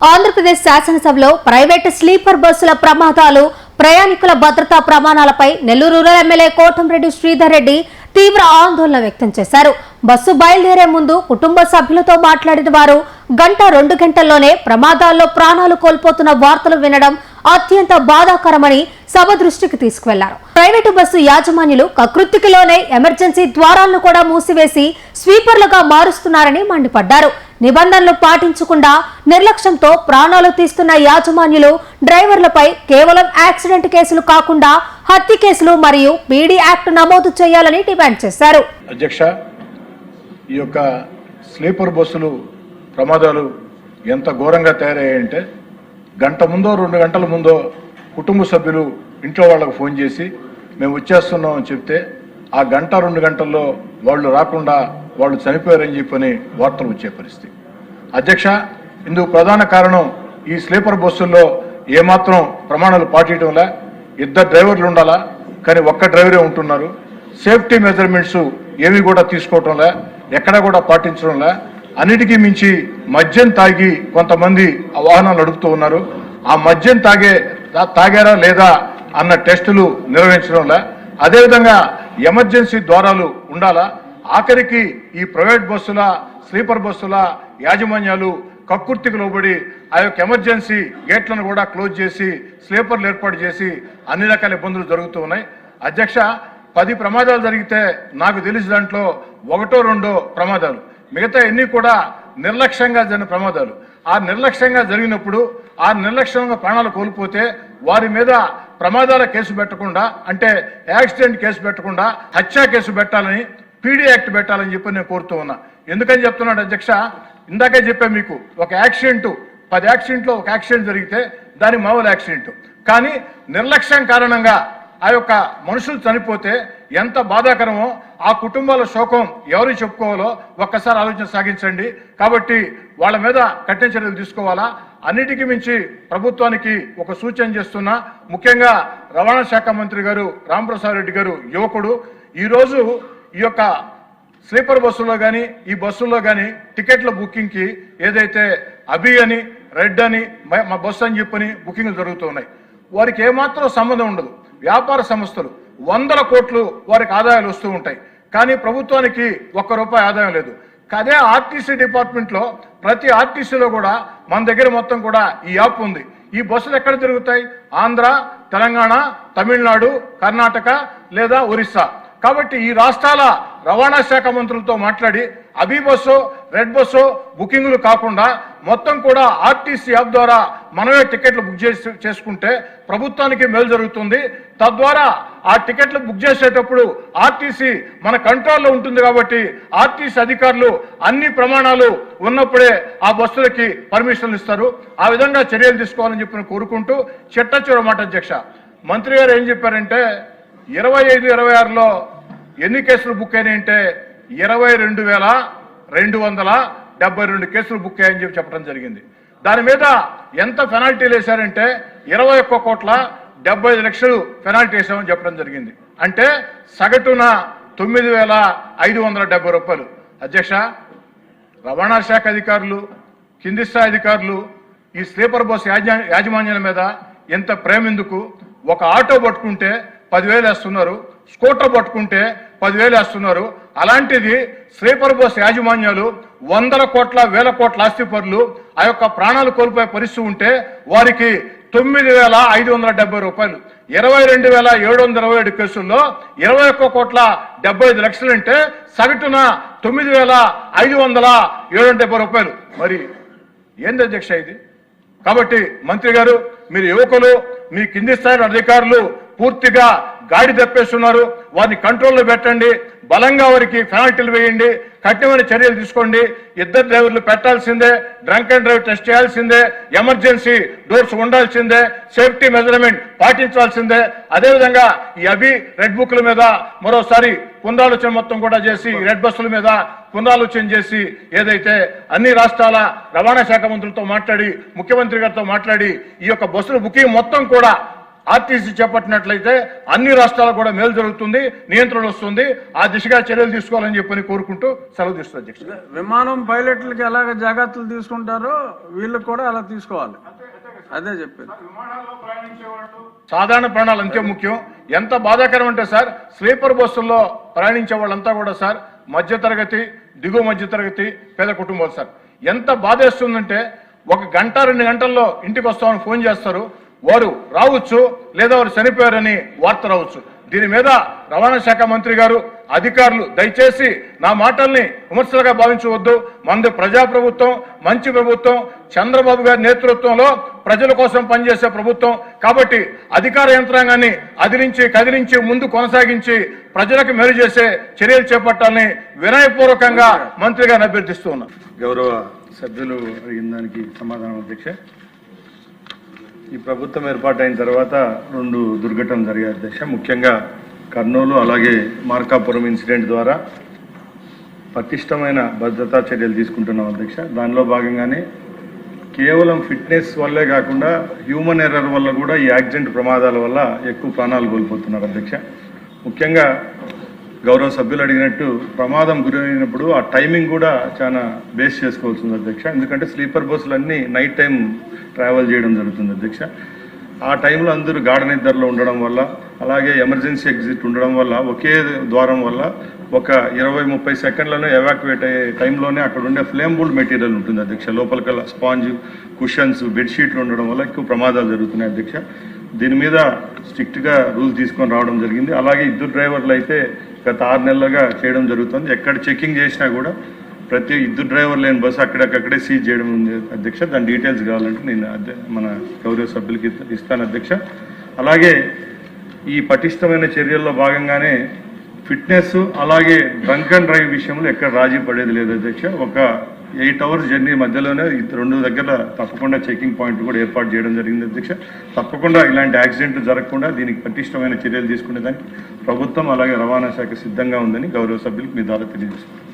ఆంధ్రప్రదేశ్ శాసనసభలో private sleeper బస్సుల ప్రమాదాలు, ప్రయాణికుల భద్రతా ప్రమాణాలపై నెల్లూరు రూరల్ ఎమ్మెల్యే కోటంరెడ్డి శ్రీధర్ రెడ్డి తీవ్ర ఆందోళన వ్యక్తం చేశారు. బస్సు బయలుదేరే ముందు కుటుంబ సభ్యులతో మాట్లాడిన వారు గంట 2 గంటల్లోనే ప్రమాదాల్లో ప్రాణాలు కోల్పోతున్న వార్తలు వినడం అత్యంత బాధాకరమని సభ దృష్టికి తీసుకువెళ్లారు. ప్రైవేటు బస్సు యాజమాన్యులు కకృతికిలోనే ఎమర్జెన్సీ ద్వారాలను కూడా మూసివేసి స్వీపర్లుగా మారుస్తున్నారని మండిపడ్డారు. నిబంధనలు పాటించకుండా నిర్లక్ష్యంతో ప్రాణాలు తీస్తున్న యాజమాన్యులు, డ్రైవర్లపై కేవలం యాక్సిడెంట్ కేసులు కాకుండా హత్య కేసులు మరియు పీడీ యాక్ట్ నమోదు చేయాలని డిమాండ్ చేశారు. అధ్యక్ష, ఈ యొక్క స్లీపర్ బస్సులు ప్రమాదాలు ఎంత ఘోరంగా తయారయ్యాయంటే, గంట ముందో 2 గంటల ముందో కుటుంబ సభ్యులు ఇంట్లో వాళ్ళకు ఫోన్ చేసి మేము వచ్చేస్తున్నాం అని చెప్తే ఆ గంట 2 గంటల్లో వాళ్ళు రాకుండా వాళ్ళు చనిపోయారని చెప్పని వార్తలు వచ్చే పరిస్థితి. అధ్యక్ష, ఇందుకు ప్రధాన కారణం ఈ స్లీపర్ బస్సుల్లో ఏమాత్రం ప్రమాణాలు పాటించడంలా. 2 డ్రైవర్లు ఉండాలా, కానీ ఒక్క డ్రైవరే ఉంటున్నారు. సేఫ్టీ మెజర్మెంట్స్ ఏవి కూడా తీసుకోవటంలా, ఎక్కడా కూడా పాటించడంలా. అన్నిటికీ మించి మద్యం తాగి కొంతమంది ఆ వాహనాలు నడుపుతూ ఉన్నారు. ఆ మద్యం తాగారా లేదా అన్న టెస్టులు నిర్వహించడంలా. అదేవిధంగా ఎమర్జెన్సీ ద్వారాలు ఉండాలా. ఆఖరికి ఈ ప్రైవేట్ బస్సుల, స్లీపర్ బస్సుల యాజమాన్యాలు కక్కుర్తికి లోబడి ఆ యొక్క ఎమర్జెన్సీ గేట్లను కూడా క్లోజ్ చేసి స్లీపర్లు ఏర్పాటు చేసి అన్ని రకాల ఇబ్బందులు జరుగుతూ ఉన్నాయి. అధ్యక్ష, 10 ప్రమాదాలు జరిగితే నాకు తెలిసి దాంట్లో 1-2 ప్రమాదాలు, మిగతా ఎన్ని కూడా నిర్లక్ష్యంగా జరిగిన ప్రమాదాలు. ఆ నిర్లక్ష్యంగా జరిగినప్పుడు ఆ నిర్లక్ష్యంగా ప్రాణాలు కోల్పోతే వారి మీద ప్రమాదాల కేసు పెట్టకుండా, అంటే యాక్సిడెంట్ కేసు పెట్టకుండా హత్య కేసు పెట్టాలని, పీడీ యాక్ట్ పెట్టాలని చెప్పి నేను కోరుతూ ఉన్నా. ఎందుకని చెప్తున్నాడు అధ్యక్ష, ఇందాకే చెప్పా మీకు, ఒక యాక్సిడెంట్ 10 యాక్సిడెంట్లో ఒక యాక్సిడెంట్ జరిగితే దాని మామూలు యాక్సిడెంట్, కానీ నిర్లక్ష్యం కారణంగా ఆ యొక్క మనుషులు చనిపోతే ఎంత బాధాకరమో, ఆ కుటుంబాల శోకం ఎవరు చెప్పుకోవాలో ఒక్కసారి ఆలోచన సాగించండి. కాబట్టి వాళ్ళ మీద కఠిన చర్యలు తీసుకోవాలా. అన్నిటికీ మించి ప్రభుత్వానికి ఒక సూచన చేస్తున్నా, ముఖ్యంగా రవాణా శాఖ మంత్రి గారు రాంప్రసాద్ రెడ్డి గారు యువకుడు, ఈరోజు ఈ యొక్క స్లీపర్ బస్సులో కానీ ఈ బస్సుల్లో కానీ టికెట్ల బుకింగ్కి ఏదైతే అభి అని, రెడ్ అని, మా బస్సు అని చెప్పని బుకింగ్లు జరుగుతున్నాయి. వారికి ఏమాత్రం సంబంధం ఉండదు. వ్యాపార సంస్థలు 100 కోట్లు వారికి ఆదాయాలు వస్తూ ఉంటాయి, కానీ ప్రభుత్వానికి ₹1 ఆదాయం లేదు. అదే ఆర్టీసీ డిపార్ట్మెంట్లో ప్రతి ఆర్టీసీలో కూడా మన దగ్గర మొత్తం కూడా ఈ యాప్ ఉంది. ఈ బస్సులు ఎక్కడ తిరుగుతాయి? ఆంధ్ర, తెలంగాణ, తమిళనాడు, కర్ణాటక లేదా ఒరిస్సా. కాబట్టి ఈ రాష్ట్రాల రవాణా శాఖ మంత్రులతో మాట్లాడి అభి బస్సు, రెడ్ బస్సు బుకింగ్లు కాకుండా మొత్తం కూడా ఆర్టీసీ యాప్ ద్వారా మనమే టికెట్లు బుక్ చేసుకుంటే ప్రభుత్వానికి మేలు జరుగుతుంది. తద్వారా ఆ టికెట్లు బుక్ చేసేటప్పుడు ఆర్టీసీ మన కంట్రోల్లో ఉంటుంది. కాబట్టి ఆర్టీసీ అధికారులు అన్ని ప్రమాణాలు ఉన్నప్పుడే ఆ బస్సులకి పర్మిషన్లు ఇస్తారు. ఆ విధంగా చర్యలు తీసుకోవాలని చెప్పి కోరుకుంటూ, చిట్ట మాట అధ్యక్ష, మంత్రి గారు ఏం చెప్పారంటే 25-26లో ఎన్ని కేసులు బుక్ అయినాయంటే 22,272 కేసులు బుక్ అయ్యాయని చెప్పడం జరిగింది. దాని మీద ఎంత పెనాల్టీలు వేశారంటే 21,75 లక్షలు పెనాల్టీ వేసామని చెప్పడం జరిగింది. అంటే సగటున 9,570 రూపాయలు. అధ్యక్ష, రవాణా శాఖ అధికారులు, కింది స్థాయి అధికారులు ఈ స్లీపర్ బస్ యాజమాన్యాల మీద ఎంత ప్రేమ ఎందుకు? ఒక ఆటో పట్టుకుంటే 10,000 వేస్తున్నారు, స్కూటర్ పట్టుకుంటే 10,000 వేస్తున్నారు. అలాంటిది స్లీపర్ బస్ యాజమాన్యాలు 100 కోట్ల, 1000 కోట్ల ఆస్తిపరులు ఆ యొక్క ప్రాణాలు కోల్పోయే పరిస్థితి ఉంటే వారికి 9,570 రూపాయలు. 22,727 కేసుల్లో 21,75 లక్షలు అంటే సగటున 9,570 రూపాయలు. మరి ఏంది అధ్యక్ష ఇది? కాబట్టి మంత్రి గారు, మీరు యువకులు, మీ కింది స్థాయి అధికారులు పూర్తిగా గాడి తప్పేస్తున్నారు. వారిని కంట్రోల్లో పెట్టండి, బలంగా వారికి పెనాల్టీలు వేయండి, కఠినమైన చర్యలు తీసుకోండి. 2 డ్రైవర్లు పెట్టాల్సిందే, డ్రంక్ అండ్ డ్రైవ్ టెస్ట్ చేయాల్సిందే, ఎమర్జెన్సీ డోర్స్ ఉండాల్సిందే, సేఫ్టీ మెజర్మెంట్ పాటించాల్సిందే. అదేవిధంగా ఈ అభి, రెడ్ బుక్ల మీద మరోసారి పునరాలోచన మొత్తం కూడా చేసి, రెడ్ బస్సుల మీద పునరాలోచన చేసి, ఏదైతే అన్ని రాష్ట్రాల రవాణా శాఖ మంత్రులతో మాట్లాడి, ముఖ్యమంత్రి గారితో మాట్లాడి ఈ యొక్క బస్సుల బుకింగ్ మొత్తం కూడా ఆర్టీసీ చేపట్టినట్లయితే అన్ని రాష్ట్రాలకు కూడా మేలు జరుగుతుంది, నియంత్రణ వస్తుంది. ఆ దిశగా చర్యలు తీసుకోవాలని చెప్పని కోరుకుంటూ సెలవు తీసుకుంటారు అధ్యక్షుడు. విమానం పైలట్లకి ఎలాగ జాగ్రత్తలు తీసుకుంటారో వీళ్ళకి కూడా అలా తీసుకోవాలి. అదే చెప్పారు. సాధారణ ప్రాణాలు అంతే ముఖ్యం. ఎంత బాధాకరం అంటే సార్, స్లీపర్ బస్సుల్లో ప్రయాణించే వాళ్ళంతా కూడా సార్ మధ్యతరగతి, దిగువ మధ్యతరగతి, పేద కుటుంబాలు సార్. ఎంత బాధేస్తుందంటే 1 గంట 2 గంటల్లో ఇంటికి వస్తామని ఫోన్ చేస్తారు. వారు రావచ్చు, లేదా వారు చనిపోయారని వార్త రావచ్చు. దీని మీద రవాణా శాఖ మంత్రి గారు, అధికారులు దయచేసి నా మాటల్ని విమర్శలుగా భావించవద్దు. మనది ప్రజాప్రభుత్వం, మంచి ప్రభుత్వం, చంద్రబాబు గారి నేతృత్వంలో ప్రజల కోసం పనిచేసే ప్రభుత్వం. కాబట్టి అధికార యంత్రాంగాన్ని అదిలించి కదిలించి ముందు కొనసాగించి ప్రజలకు మేలు చేసే చర్యలు చేపట్టాలని వినయపూర్వకంగా మంత్రి గారిని అభ్యర్థిస్తూ ఉన్నాను. గౌరవ సభ్యులు అడిగిన దానికి సమాధానం అధ్యక్ష. ఈ ప్రభుత్వం ఏర్పాటైన తర్వాత 2 దుర్ఘటనలు జరిగాయి అధ్యక్ష. ముఖ్యంగా కర్నూలు అలాగే మార్కాపురం ఇన్సిడెంట్ ద్వారా పటిష్టమైన భద్రతా చర్యలు తీసుకుంటున్నాం అధ్యక్ష. దానిలో భాగంగానే కేవలం ఫిట్నెస్ వల్లే కాకుండా హ్యూమన్ ఎర్రర్ వల్ల కూడా ఈ యాక్సిడెంట్ ప్రమాదాల వల్ల ఎక్కువ ప్రాణాలు కోల్పోతున్నారు అధ్యక్ష. ముఖ్యంగా గౌరవ సభ్యులు అడిగినట్టు ప్రమాదం గురైనప్పుడు ఆ టైమింగ్ కూడా చాలా బేస్ చేసుకోవాల్సింది అధ్యక్ష. ఎందుకంటే స్లీపర్ బస్సులన్నీ నైట్ టైం ట్రావెల్ చేయడం జరుగుతుంది అధ్యక్ష. ఆ టైంలో అందరూ గాఢ నిద్రలో ఉండడం వల్ల, అలాగే ఎమర్జెన్సీ ఎగ్జిట్ ఉండడం వల్ల, ఒకే ద్వారం వల్ల ఒక 20-30 సెకండ్లను ఎవాక్యువేట్ అయ్యే టైంలోనే అక్కడ ఉండే ఫ్లేమబుల్ మెటీరియల్ ఉంటుంది అధ్యక్ష. లోపలికల్లా స్పాంజ్, కుషన్స్, బెడ్షీట్లు ఉండడం వల్ల ఎక్కువ ప్రమాదాలు జరుగుతున్నాయి అధ్యక్ష. దీని మీద స్ట్రిక్ట్గా రూల్స్ తీసుకొని రావడం జరిగింది. అలాగే 2 డ్రైవర్లు అయితే గత 6 నెలలుగా చేయడం జరుగుతుంది. ఎక్కడ చెకింగ్ చేసినా కూడా ప్రతి 2 డ్రైవర్ లేని బస్సు అక్కడే సీజ్ చేయడం ఉంది అధ్యక్ష. దాని డీటెయిల్స్ కావాలంటే నేను మన గౌరవ సభ్యులకి ఇస్తాను అధ్యక్ష. అలాగే ఈ పటిష్టమైన చర్యల్లో భాగంగానే ఫిట్నెస్ అలాగే డ్రంక్ అండ్ డ్రైవ్ విషయంలో ఎక్కడ రాజీ పడేది లేదు అధ్యక్ష. ఒక 8 అవర్స్ జర్నీ మధ్యలోనే 2 దగ్గర తప్పకుండా చెకింగ్ పాయింట్ కూడా ఏర్పాటు చేయడం జరిగింది అధ్యక్ష. తప్పకుండా ఇలాంటి యాక్సిడెంట్లు జరగకుండా దీనికి పటిష్టమైన చర్యలు తీసుకునేదానికి ప్రభుత్వం అలాగే రవాణా శాఖ సిద్ధంగా ఉందని గౌరవ సభ్యులకు మీ ద్వారా తెలియజేస్తున్నాను.